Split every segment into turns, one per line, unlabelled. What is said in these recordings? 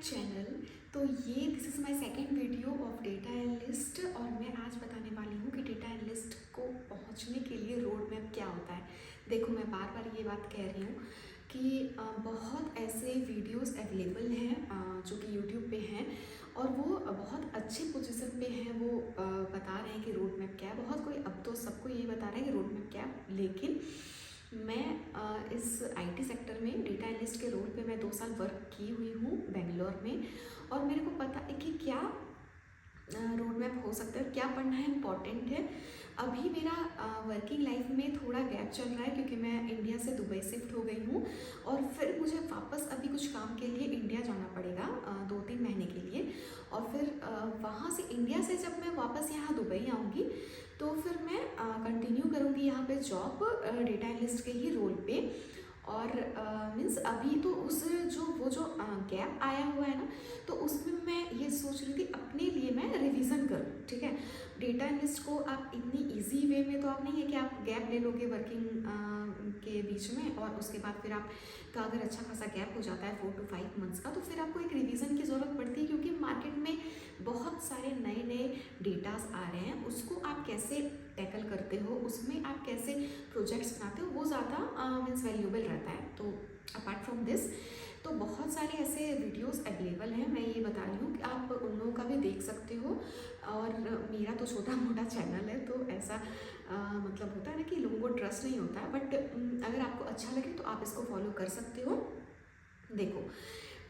Channel. तो ये this is my second video of data analyst और मैं आज बताने वाली हूँ कि डेटा एनालिस्ट को पहुँचने के लिए रोड मैप क्या होता है। देखो, मैं बार बार ये बात कह रही हूँ कि बहुत ऐसे वीडियोस अवेलेबल हैं जो कि यूट्यूब पे हैं और वो बहुत अच्छे पोजीशन पे हैं। वो बता रहे हैं कि रोड मैप क्या है। बहुत कोई अब तो सबको ये बता रहे हैं कि रोड मैप क्या है, लेकिन मैं इस आईटी सेक्टर में डेटा एनालिस्ट के रोल पे मैं 2 साल वर्क की हुई हूँ बेंगलोर में। और मेरे को पता है कि क्या रोड मैप हो सकता है, क्या पढ़ना है इम्पॉर्टेंट है। अभी मेरा वर्किंग लाइफ में थोड़ा गैप चल रहा है क्योंकि मैं इंडिया से दुबई शिफ्ट हो गई हूँ और फिर मुझे वापस अभी कुछ काम के लिए इंडिया जाना पड़ेगा 2-3 महीने के लिए। और फिर वहाँ से इंडिया से जब मैं वापस यहाँ दुबई आऊँगी तो फिर मैं कंटिन्यू करूँगी यहाँ पे जॉब डेटा एनालिस्ट के ही रोल पे। और मीन्स अभी तो उस जो गैप आया हुआ है ना, तो उसमें मैं ये सोच रही थी अपने लिए मैं रिवीजन करूँ। ठीक है, डेटा एनालिस्ट को आप इतनी इजी वे में तो आप नहीं है कि आप गैप ले लोगे वर्किंग के बीच में और उसके बाद फिर आपका अगर अच्छा खासा गैप हो जाता है 4 to 5 मंथ्स का, तो फिर आपको एक रिवीजन की ज़रूरत पड़ती है क्योंकि मार्केट में बहुत सारे नए नए डेटास आ रहे हैं। उसको आप कैसे टैकल करते हो, उसमें आप कैसे प्रोजेक्ट्स बनाते हो, वो ज़्यादा मीन्स वैल्यूएबल रहता है। तो अपार्ट फ्रॉम दिस तो बहुत सारे ऐसे वीडियोस अवेलेबल हैं। मैं ये बता रही हूँ कि आप उन लोगों का भी देख सकते हो। और मेरा तो छोटा मोटा चैनल है तो ऐसा मतलब होता है ना कि लोगों को ट्रस्ट नहीं होता है, बट अगर आपको अच्छा लगे तो आप इसको फॉलो कर सकते हो। देखो,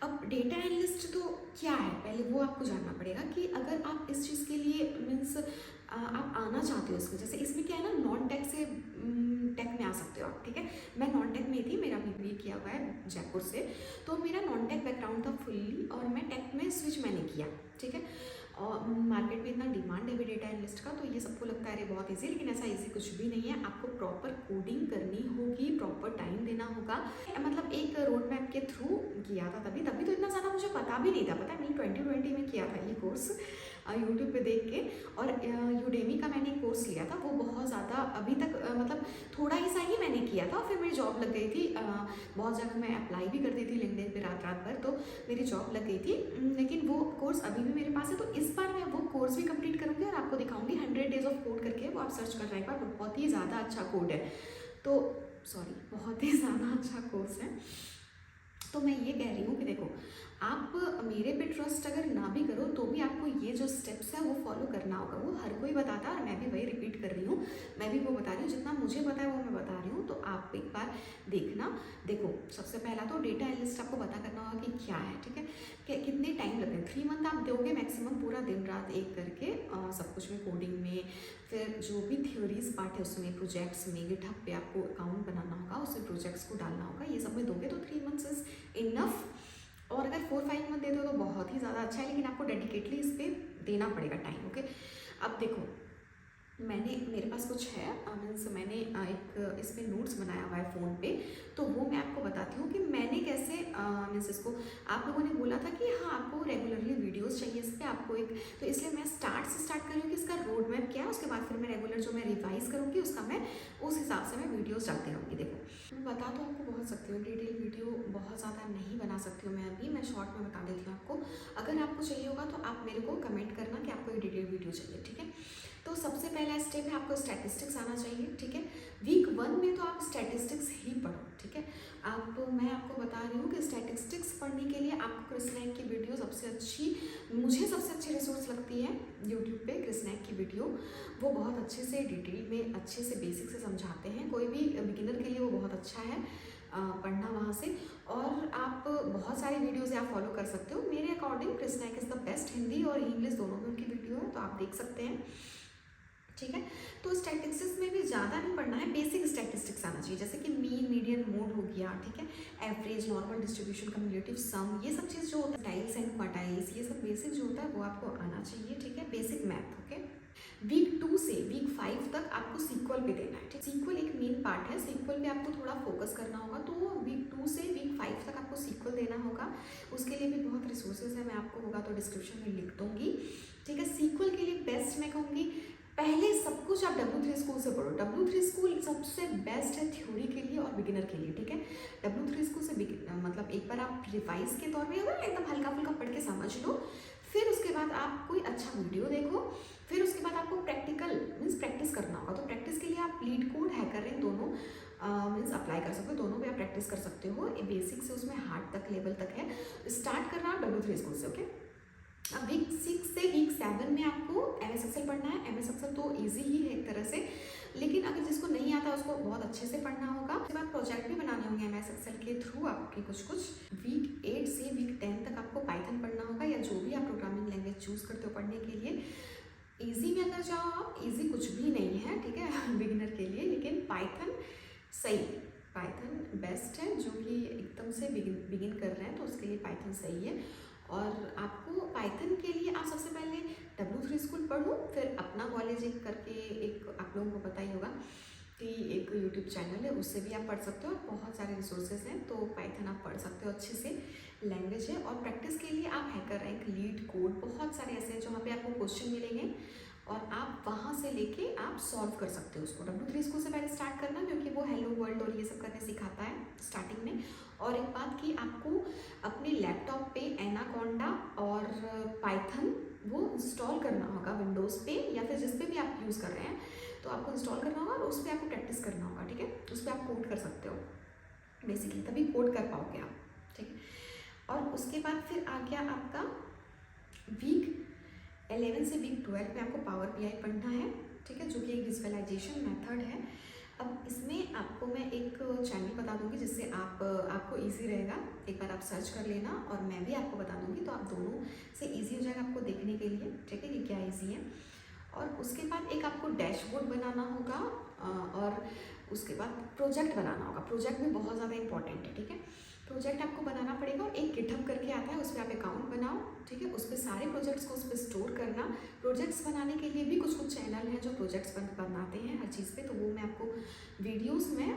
अब डेटा एनालिस्ट तो क्या है पहले वो आपको जानना पड़ेगा कि अगर आप इस चीज़ के लिए मीन्स आप आना चाहते हो इसमें। जैसे इसमें क्या है ना, नॉन टेक से टेक में आ सकते हो आप। ठीक है, मैं नॉन टेक में थी, मेरा बीबीए किया हुआ है जयपुर से, तो मेरा नॉन टेक बैकग्राउंड था फुल्ली और मैं टेक में स्विच मैंने किया। ठीक है, और मार्केट में इतना डिमांड है भी डेटा एनालिस्ट का, तो ये सबको लगता है अरे बहुत ईजी, लेकिन ऐसा ईजी कुछ भी नहीं है। आपको प्रॉपर कोडिंग करनी होगी, प्रॉपर टाइम देना होगा। मतलब एक रोड मैप के थ्रू किया था, तभी तो इतना ज़्यादा मुझे पता भी नहीं था। पता है, मैंने 2020 में किया था ये कोर्स यूट्यूब पे देख के, और यूडेमी का मैंने कोर्स लिया था। वो बहुत ज़्यादा अभी तक मतलब थोड़ा ही सा ही मैंने किया था, फिर मेरी जॉब लग गई थी। बहुत जगह मैं अप्लाई भी करती थी लिंक्डइन पे रात भर, तो मेरी जॉब लग गई थी। लेकिन वो कोर्स अभी भी मेरे पास है, तो इस बार मैं वो कोर्स भी कंप्लीट करूँगी और आपको दिखाऊंगी 100 डेज ऑफ कोड करके। वो आप सर्च कर रहे हैं एक बार, बहुत ही ज़्यादा अच्छा कोड है। तो बहुत ही ज़्यादा अच्छा कोर्स है। तो मैं ये कह रही हूँ कि देखो, आप मेरे पे ट्रस्ट अगर ना भी करो तो भी आपको ये जो स्टेप्स है वो फॉलो करना होगा। वो हर कोई बताता है और मैं भी वही रिपीट कर रही हूँ। मैं भी वो बता रही हूँ, जितना मुझे पता है वो मैं बता रही हूँ, तो आप एक बार देखना। देखो, सबसे पहला तो डेटा एनालिस्ट आपको पता करना होगा कि क्या है। ठीक है, कि कितने टाइम लगते हैं। 3 मंथ आप दोगे मैक्सिमम, पूरा दिन रात एक करके सब कुछ में, कोडिंग में, फिर जो भी थ्योरीज पार्ट है उसमें, प्रोजेक्ट्स में, गिटहब पे आपको अकाउंट बनाना होगा, उसमें प्रोजेक्ट्स को डालना होगा। ये सब में दोगे तो 3 मंथ्स इज इनफ। और अगर 4-5 मंथ देते हो तो बहुत ही ज़्यादा अच्छा है, लेकिन आपको डेडिकेटली इस पर देना पड़ेगा टाइम। ओके, अब देखो, मेरे पास कुछ है मीन्स मैंने एक इस पर नोट्स बनाया हुआ है फ़ोन पे, तो वो मैं आपको बताती हूँ कि मैंने कैसे मीन्स इसको। आप लोगों ने बोला था कि हाँ आपको रेगुलरली वीडियोस चाहिए इस पर, आपको एक, तो इसलिए मैं स्टार्ट कर रही हूँ कि इसका रोड मैप क्या है। उसके बाद फिर मैं रेगुलर जो मैं रिवाइज़ करूँगी उसका मैं उस हिसाब से मैं वीडियोज़ डालती रहूँगी। देखो, मैं बता तो आपको बहुत सकती हूँ, डिटेल वीडियो बहुत ज़्यादा नहीं बना सकती हूँ मैं अभी, मैं शॉर्ट में बता देती हूँ आपको। अगर आपको चाहिए होगा तो आप मेरे को कमेंट करना कि आपको ये डिटेल वीडियो चाहिए। ठीक है, तो सबसे पहला स्टेप है आपको स्टैटिस्टिक्स आना चाहिए। ठीक है, वीक 1 में तो आप स्टैटिस्टिक्स ही पढ़ो। ठीक है, मैं आपको बता रही हूँ कि स्टैटिस्टिक्स पढ़ने के लिए आपको क्रिस नायक की वीडियो सबसे अच्छी, मुझे सबसे अच्छी रिसोर्स लगती है यूट्यूब पे। क्रिस नायक की वीडियो वो बहुत अच्छे से डिटेल में अच्छे से बेसिक से समझाते हैं। कोई भी बिगिनर के लिए वो बहुत अच्छा है पढ़ना वहाँ से। और आप बहुत सारी वीडियोज़ आप फॉलो कर सकते हो। मेरे according Chris Nayak is the best, Hindi और इंग्लिश दोनों में उनकी वीडियो है, तो आप देख सकते हैं। ठीक है, तो स्टैटिस्टिक्स में भी ज़्यादा नहीं पढ़ना है, बेसिक स्टैटिस्टिक्स आना चाहिए, जैसे कि मीन, मीडियन, मोड हो गया। ठीक है, एवरेज, नॉर्मल डिस्ट्रीब्यूशन, कम्युलेटिव सम, ये सब चीज़ जो होता है, टाइल्स एंड क्वार्टाइल्स, ये सब बेसिक जो होता है वो आपको आना चाहिए। ठीक है, बेसिक मैथ। ओके, वीक 2 से वीक 5 तक आपको सीक्वल पे देना है। ठीक, सीक्वल एक मेन पार्ट है, सीक्वल पे आपको थोड़ा फोकस करना होगा, तो वीक 2 से वीक 5 तक आपको सीक्वल देना होगा। उसके लिए भी बहुत रिसोर्सेज है, मैं आपको होगा तो डिस्क्रिप्शन में लिख दूंगी। ठीक है, सीक्वल के लिए बेस्ट मैं कहूँगी पहले सब कुछ आप W3 स्कूल से पढ़ो। W3 स्कूल सबसे बेस्ट है थ्योरी के लिए और बिगिनर के लिए, ठीक है। W3 स्कूल से मतलब एक बार आप रिवाइज के तौर पे अगर एकदम हल्का फुल्का पढ़ के समझ लो, फिर उसके बाद आप कोई अच्छा वीडियो देखो, फिर उसके बाद आपको प्रैक्टिकल मीन्स प्रैक्टिस करना होगा। तो प्रैक्टिस के लिए आप लीड कोड, हैकररैंक दोनों मीन्स अप्लाई कर सकते हो, दोनों पे आप प्रैक्टिस कर सकते हो। बेसिक से उसमें हार्ड तक लेवल तक है। स्टार्ट करना आप W3 स्कूल से, ओके। अब वीक 6 से वीक 7 में आपको MS Excel पढ़ना है। MS Excel तो ईजी ही है एक तरह से, लेकिन अगर जिसको नहीं आता उसको बहुत अच्छे से पढ़ना होगा। उसके बाद प्रोजेक्ट भी बनाने होंगे MS Excel के थ्रू आपके कुछ। वीक 8 से वीक 10 तक आपको पाइथन पढ़ना होगा, या जो भी आप प्रोग्रामिंग लैंग्वेज चूज करते हो पढ़ने के लिए। ईजी में अगर जाओ आप, ईजी कुछ भी नहीं है, ठीक है, बिगिनर के लिए, लेकिन पाइथन सही, पाइथन बेस्ट है। जो कि एकदम से बिगिन कर रहे हैं तो उसके लिए पाइथन सही है। और आपको पाइथन के लिए आप सबसे पहले W3 स्कूल पढ़ो, फिर अपना कॉलेज एक करके, एक आप लोगों को पता ही होगा कि एक यूट्यूब चैनल है, उससे भी आप पढ़ सकते हो। बहुत सारे रिसोर्सेज हैं, तो पाइथन आप पढ़ सकते हो, अच्छे से लैंग्वेज है। और प्रैक्टिस के लिए आप हैकररैंक, लीड कोड, बहुत सारे ऐसे हैं जहाँ पे आपको क्वेश्चन मिलेंगे और आप वहाँ से लेके आप सॉल्व कर सकते हो उसको। W3 स्कूल से पहले स्टार्ट करना, क्योंकि वो हेलो वर्ल्ड और ये सब करने सिखाता है स्टार्टिंग में। और एक बात कि आपको अपने लैपटॉप पे एनाकोंडा और पाइथन वो इंस्टॉल करना होगा, विंडोज़ पे या फिर जिस पे भी आप यूज़ कर रहे हैं, तो आपको इंस्टॉल करना होगा और उस पर आपको प्रैक्टिस करना होगा, ठीक है। उस पर आप कोड कर सकते हो बेसिकली, तभी कोड कर पाओगे आप, ठीक है। और उसके बाद फिर आ गया आपका वीक 11 से वीक 12 में आपको पावर BI पढ़ना है, ठीक है, जो कि एक विजुअलाइजेशन मेथड है। अब इसमें आपको मैं एक चैनल बता दूंगी जिससे आपको इजी रहेगा। एक बार आप सर्च कर लेना और मैं भी आपको बता दूंगी, तो आप दोनों से इजी हो जाएगा आपको देखने के लिए, ठीक है, कि क्या इजी है। और उसके बाद एक आपको डैशबोर्ड बनाना होगा और उसके बाद प्रोजेक्ट बनाना होगा। प्रोजेक्ट भी बहुत ज़्यादा इंपॉर्टेंट है, ठीक है। प्रोजेक्ट आपको बनाना पड़ेगा और एक गिटहब करके आता है, उस पर आप अकाउंट बनाओ, ठीक है। उस पर सारे प्रोजेक्ट्स को उस पर स्टोर करना। प्रोजेक्ट्स बनाने के लिए भी कुछ चैनल हैं जो प्रोजेक्ट्स बनाते हैं हर चीज़ पे, तो वो मैं आपको वीडियोस में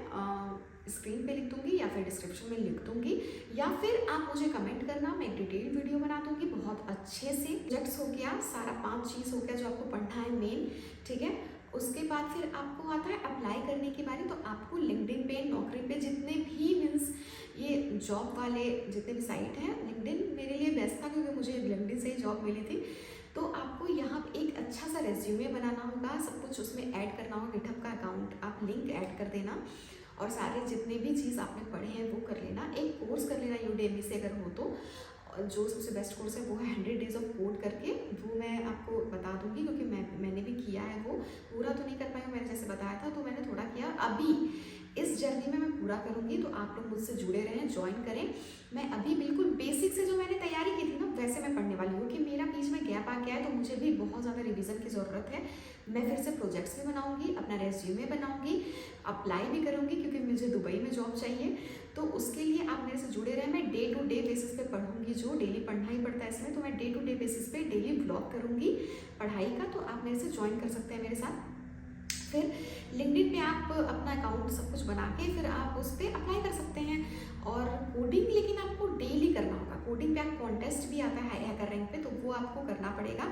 स्क्रीन पे लिख दूंगी या फिर डिस्क्रिप्शन में लिख दूंगी, या फिर आप मुझे कमेंट करना, मैं एक डिटेल वीडियो बना दूंगी बहुत अच्छे से। प्रोजेक्ट्स हो गया, सारा 5 चीज़ हो गया जो आपको पढ़ना है मेन, ठीक है। उसके बाद फिर आपको आता है अप्लाई करने की बारी। तो आपको लिंक्डइन पे, नौकरी पे, जितने भी मीन्स ये जॉब वाले जितने भी साइट हैं, लिंक्डइन मेरे लिए बेस्ट था क्योंकि मुझे लिंक्डइन से ही जॉब मिली थी। तो आपको यहाँ एक अच्छा सा रेज्यूमे बनाना होगा, सब कुछ उसमें ऐड करना होगा। गिटहब का अकाउंट आप लिंक ऐड कर देना और सारे जितने भी चीज़ आपने पढ़े हैं वो कर लेना। एक कोर्स कर लेना यूडेमी से अगर हो तो, जो सबसे बेस्ट कोर्स है वो है 100 डेज ऑफ कोड करके, वो मैं आपको बता दूंगी क्योंकि मैंने भी किया है। वो पूरा तो नहीं कर पाई, मैंने जैसे बताया था, तो मैंने थोड़ा किया। अभी इस जर्नी में मैं पूरा करूंगी, तो आप लोग मुझसे जुड़े रहें, ज्वाइन करें। मैं अभी बिल्कुल बेसिक से जो मैंने तैयारी की थी ना वैसे मैं पढ़ने वाली हूँ, कि मेरा बीच में गैप आ गया है, तो मुझे भी बहुत ज़्यादा रिवीजन की ज़रूरत है। मैं फिर से प्रोजेक्ट्स भी बनाऊंगी, अपना रेज्यूमे बनाऊंगी, अप्लाई भी करूंगी क्योंकि मुझे दुबई में जॉब चाहिए। तो उसके लिए आप मेरे से जुड़े रहें। मैं डे टू डे बेसिस पे पढ़ूंगी, जो डेली पढ़ना ही पड़ता है इसमें, तो मैं डे टू डे बेसिस पे डेली ब्लॉग करूंगी पढ़ाई का। तो आप मेरे से ज्वाइन कर सकते हैं मेरे साथ। फिर लिंक्डइन पे आप अपना अकाउंट सब कुछ बना के फिर आप उस पर अप्लाई कर सकते हैं। और कोडिंग लेकिन आपको डेली करना होगा। कोडिंग पे आप कॉन्टेस्ट भी आता है हैकररैंक पे, तो वो आपको करना पड़ेगा।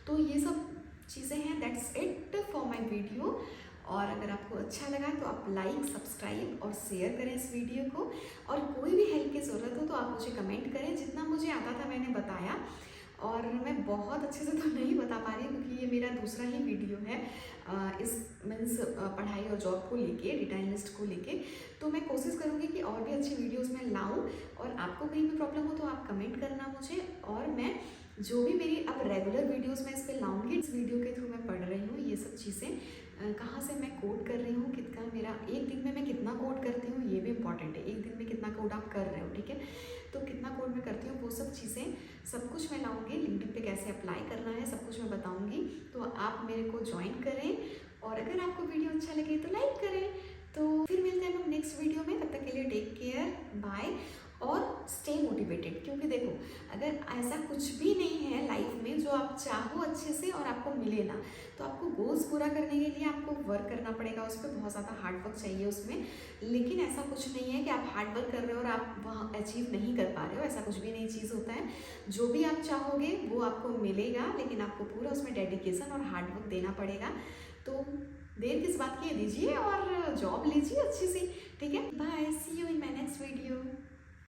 तो ये सब चीज़ें हैं। That's it for my video. और अगर आपको अच्छा लगा तो आप लाइक, सब्सक्राइब और शेयर करें इस वीडियो को। और कोई भी हेल्प की ज़रूरत हो तो आप मुझे कमेंट करें। जितना मुझे आता था मैंने बताया, और मैं बहुत अच्छे से तो नहीं बता पा रही हूँ क्योंकि ये मेरा दूसरा ही वीडियो है इस मीन्स पढ़ाई और जॉब को लेके, डेटा एनालिस्ट को लेके। तो मैं कोशिश करूँगी कि और भी अच्छी वीडियोस में लाऊं। और आपको कहीं भी प्रॉब्लम हो तो आप कमेंट करना मुझे, और मैं जो भी मेरी अब रेगुलर वीडियोस में इस पर लाऊंगी। इस वीडियो के थ्रू मैं पढ़ रही हूँ ये सब चीज़ें, कहाँ से मैं कोड कर रही हूँ, कितना मेरा एक दिन में मैं कितना कोड करती हूँ, ये भी इंपॉर्टेंट है। एक दिन में कितना कोड आप कर रहे हो, ठीक है, तो कितना कोड मैं करती हूँ, वो सब चीज़ें सब कुछ मैं लाऊंगी। लिंक्डइन पे कैसे अप्लाई करना है सब कुछ मैं बताऊंगी। तो आप मेरे को ज्वाइन करें, और अगर आपको वीडियो अच्छा लगे तो लाइक करें। तो फिर मिलते हैं हम नेक्स्ट वीडियो में, तब तक के लिए टेक केयर, बाय। और स्टे मोटिवेटेड, क्योंकि देखो अगर ऐसा कुछ भी नहीं है लाइफ में जो आप चाहो अच्छे से और आपको मिले ना, तो आपको गोल्स पूरा करने के लिए आपको वर्क करना पड़ेगा, उस पर बहुत ज़्यादा हार्ड वर्क चाहिए उसमें। लेकिन ऐसा कुछ नहीं है कि आप हार्ड वर्क कर रहे हो और आप वहाँ अचीव नहीं कर पा रहे हो, ऐसा कुछ भी नहीं चीज़ होता है। जो भी आप चाहोगे वो आपको मिलेगा, लेकिन आपको पूरा उसमें डेडिकेशन और हार्ड वर्क देना पड़ेगा। तो देर किस बात की, दीजिए और जॉब लीजिए अच्छी सी। ठीक है, bye, see you in my next video.